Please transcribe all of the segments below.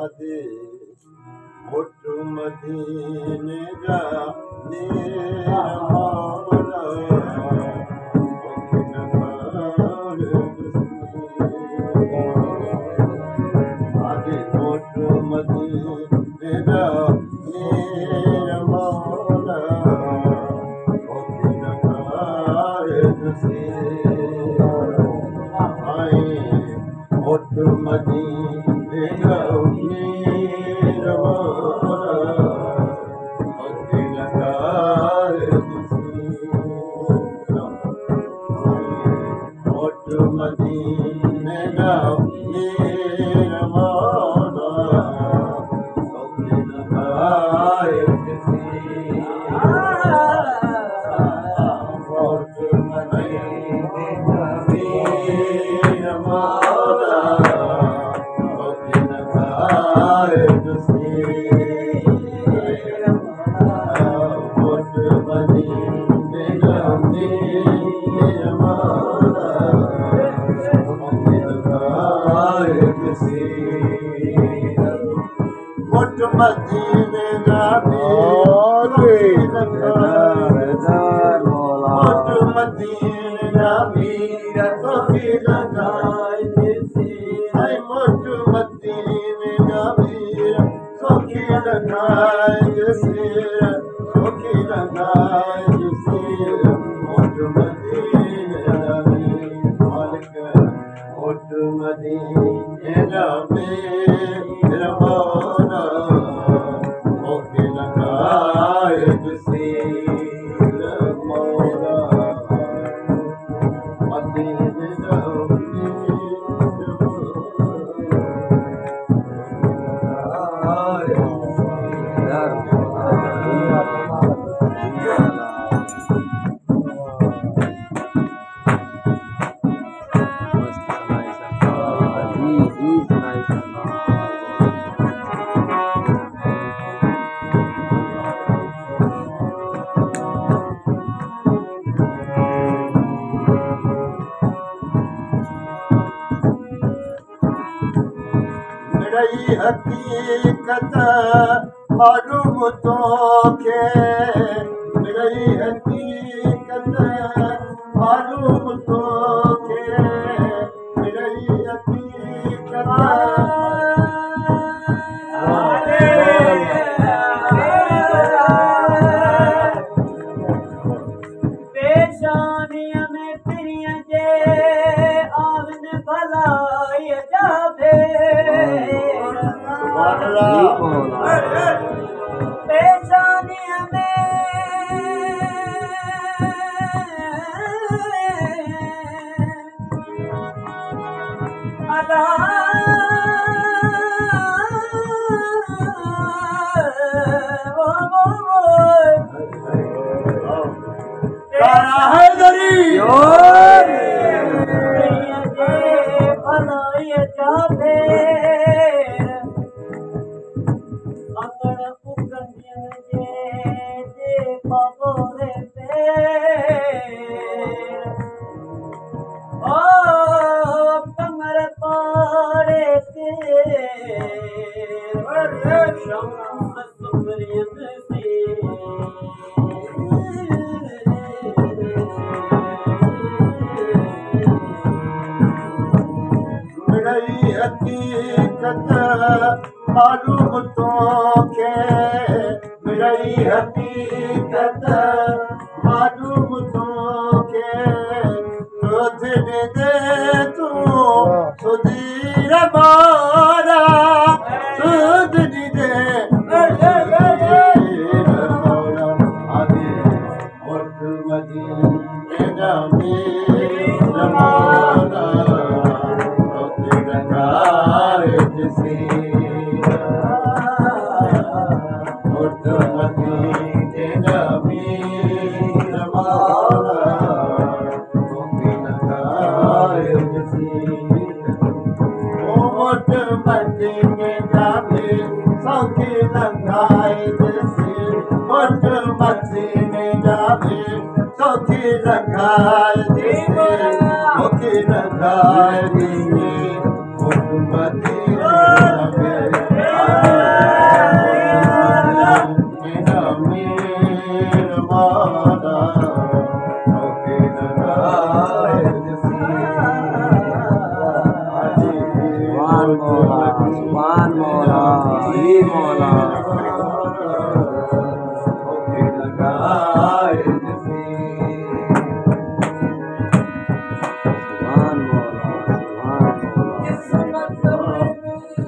आदि मोट मदीने जा निर्मौला आदि मोट मदीने जा निर्मौला मोट मदीने जा मदीने जा निर्मौला मोट मदीने जा मोट मदीने जा मीर सोखी लगाए मोट मदीने जा मीर सोखी लगाए सोखी लगाए मोट मदीने जा मालिक मोट मदीने जा निर्मौला मोखे लगाए मौला मदीने जा हकीकत मालूम तोखे मेरी हकीकत मालूम तोखे मेरी हकीकत पेशानिया में प्रिय जे आवन भलाई जावे पेशानिया में अला हकीकत मालूम तोखे मेरी हकीकत मालूम तोखे तुझे दे तू सुधीर मारा सुधनी दे मौला आदि मोट मदीने जा निर्मौला लगाए सुभान मौला, ही मौला। सुभान मौला, सुभान मौला।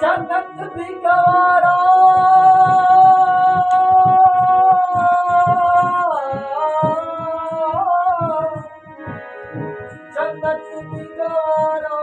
जन्नत भी गवारा जन्नत भी गवारा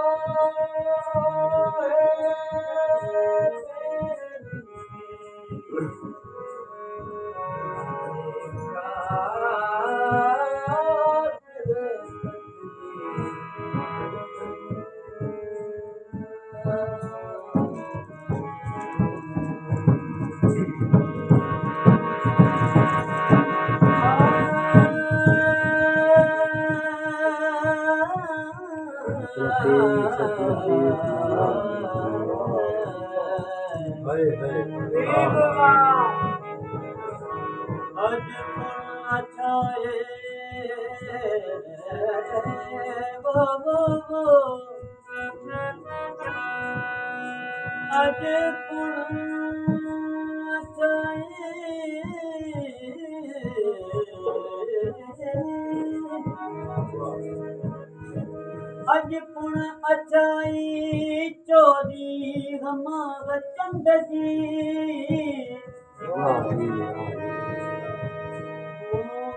अज पुण अचाई चोरी हमार चंद जी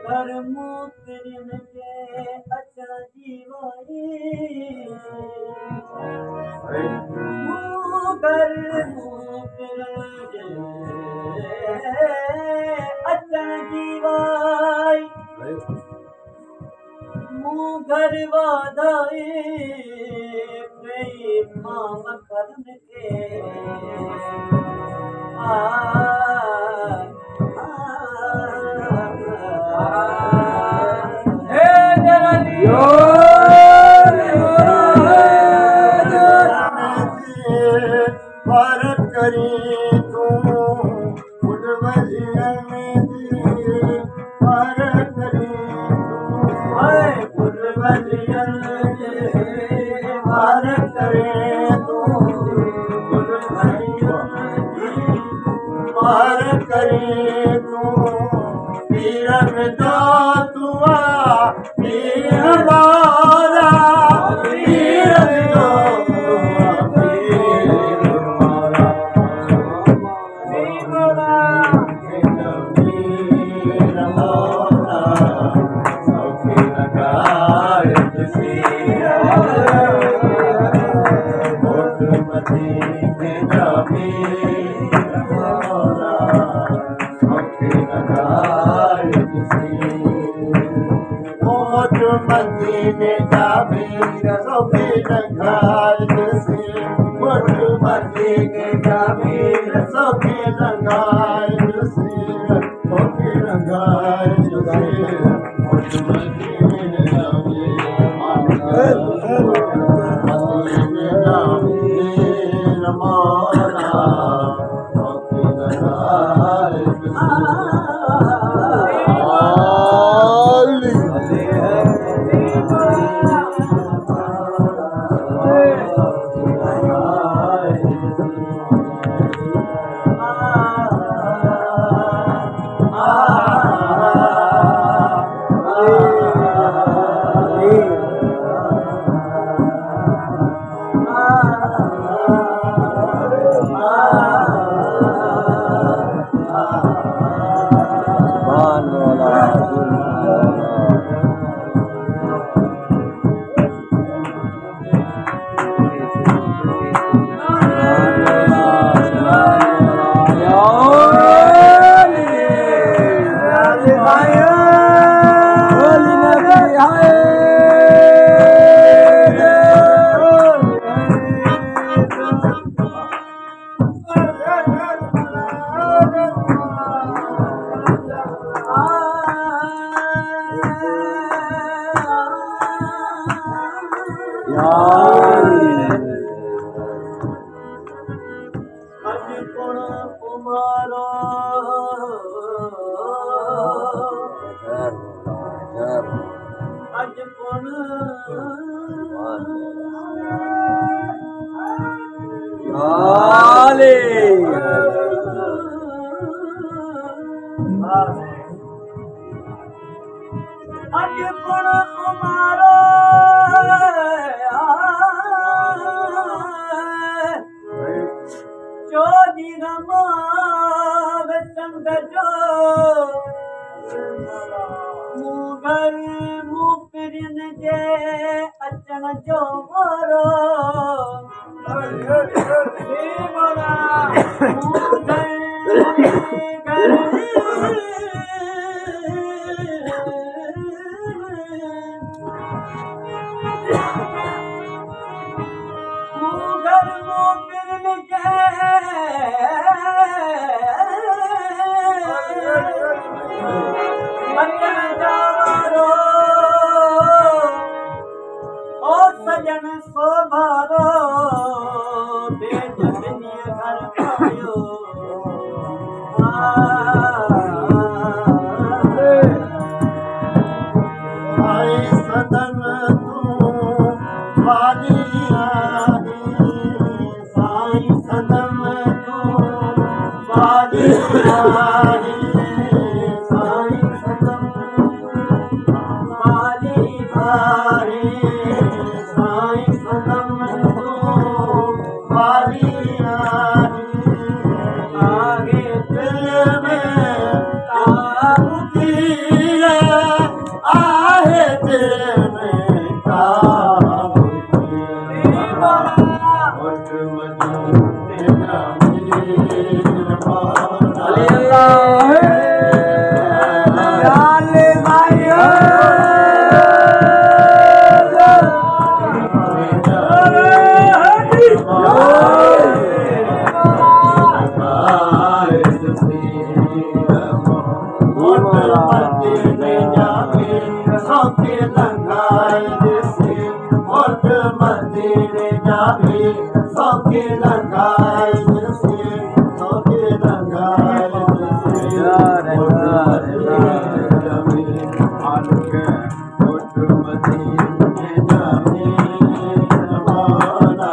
घर मोकरन के अचा जीवाई घर मोकरन के अचा जीवाई घर वादाए माम करन के भारत करी तू भारत करी भारत करे तू भारत करे तू पीरन दो तुआ पीर हमारा पीरन दो मदीने का मीर सोफे नगार से मोट मदीने का मीर सोफे नगार से सोफे नगार से मोट मदीने का मीर मौला सोफे नगार अज कुण कुमारो अज कुण अज कुण कुमारो चोरी रमाव चंद जो मुगर मुकरिन जे अचण जो वारो सजन सोभारो बेजनिय घर पायो आई सदन तू वाली आई साई सदन तू वाली आई साई सदन वाली आई साई सदन तू वाली आई आगे दिल में ताबुती आहे दिल में ताबुती होठ मदीना मीर मौला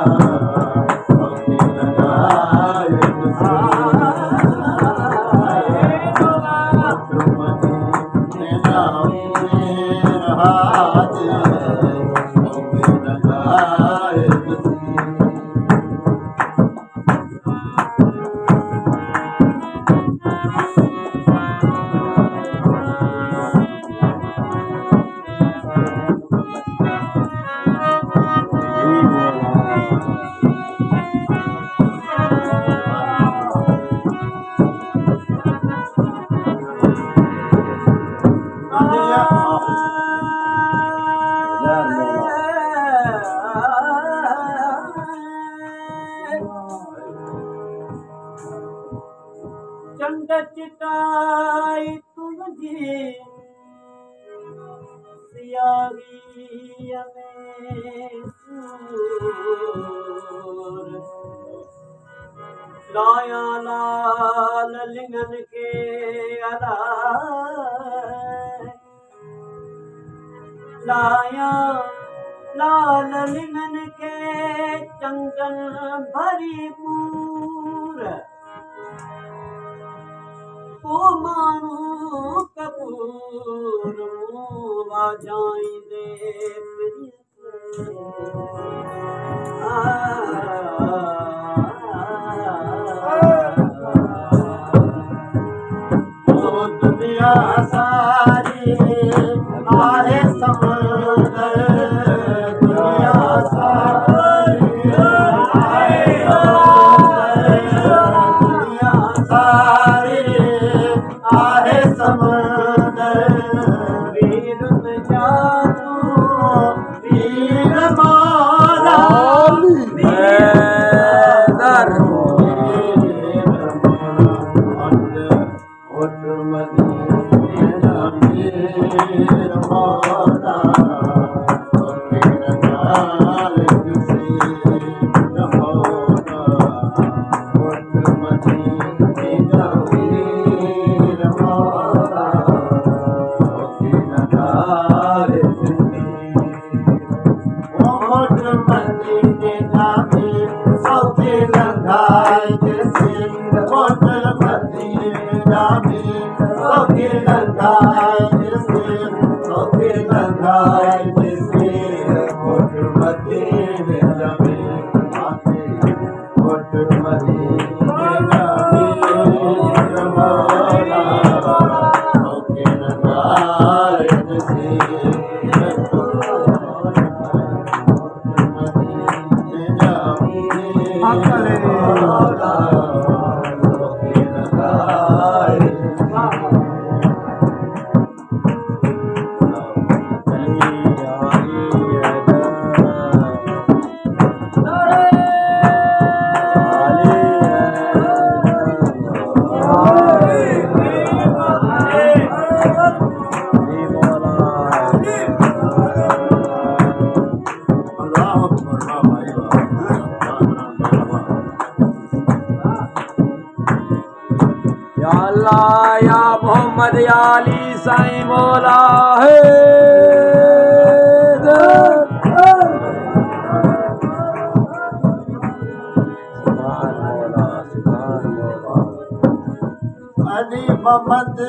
चंद चिटाई तुझी सियाही में सूर लाया लाल लिंगन के अला लाया लाल लिंगन के चंदन भरी पूर ओ मानू कपूर मुआ जाई दे दुनिया सारी आहे समुंदर दुनिया सारी आहे समुंदर दुनिया सारी आहे समुंदर वीर में जादू वीर मारा वीर मोहम्मद याली साईं मौला है अली मोहम्मद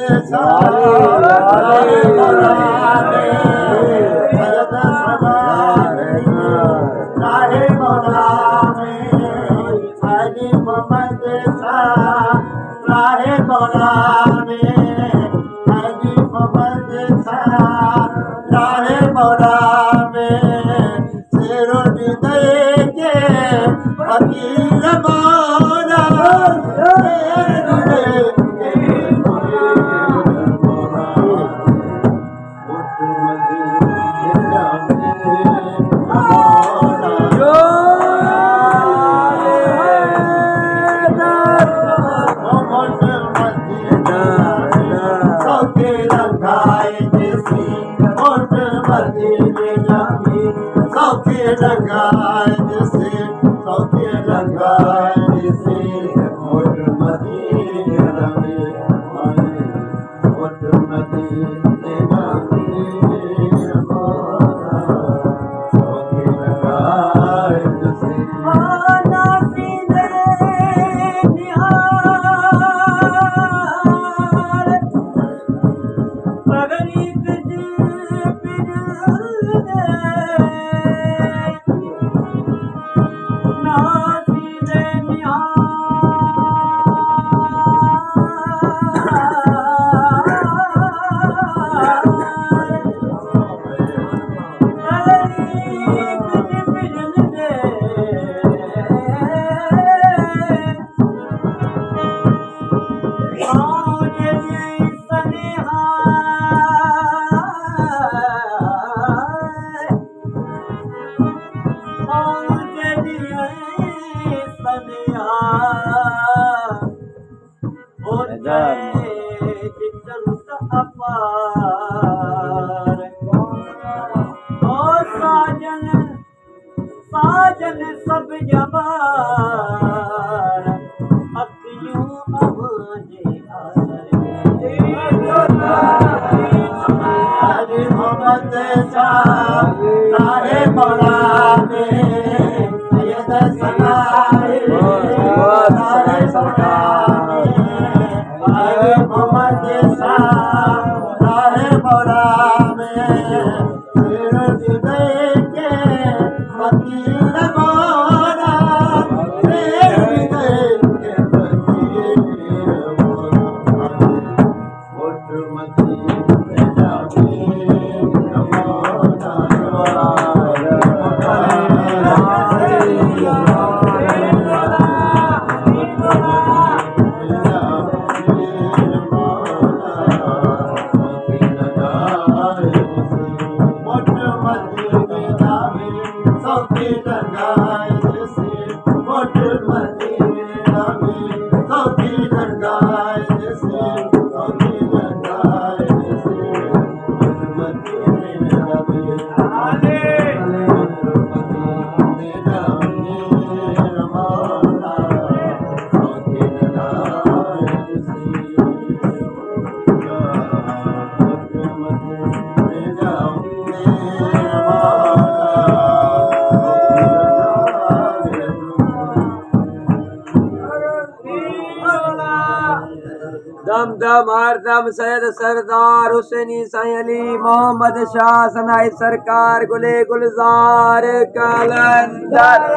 हमदम हरदम सैयद सरदार हुसैनी साईं अली मोहम्मद शाह सनाई सरकार गुले गुलजार कलंदर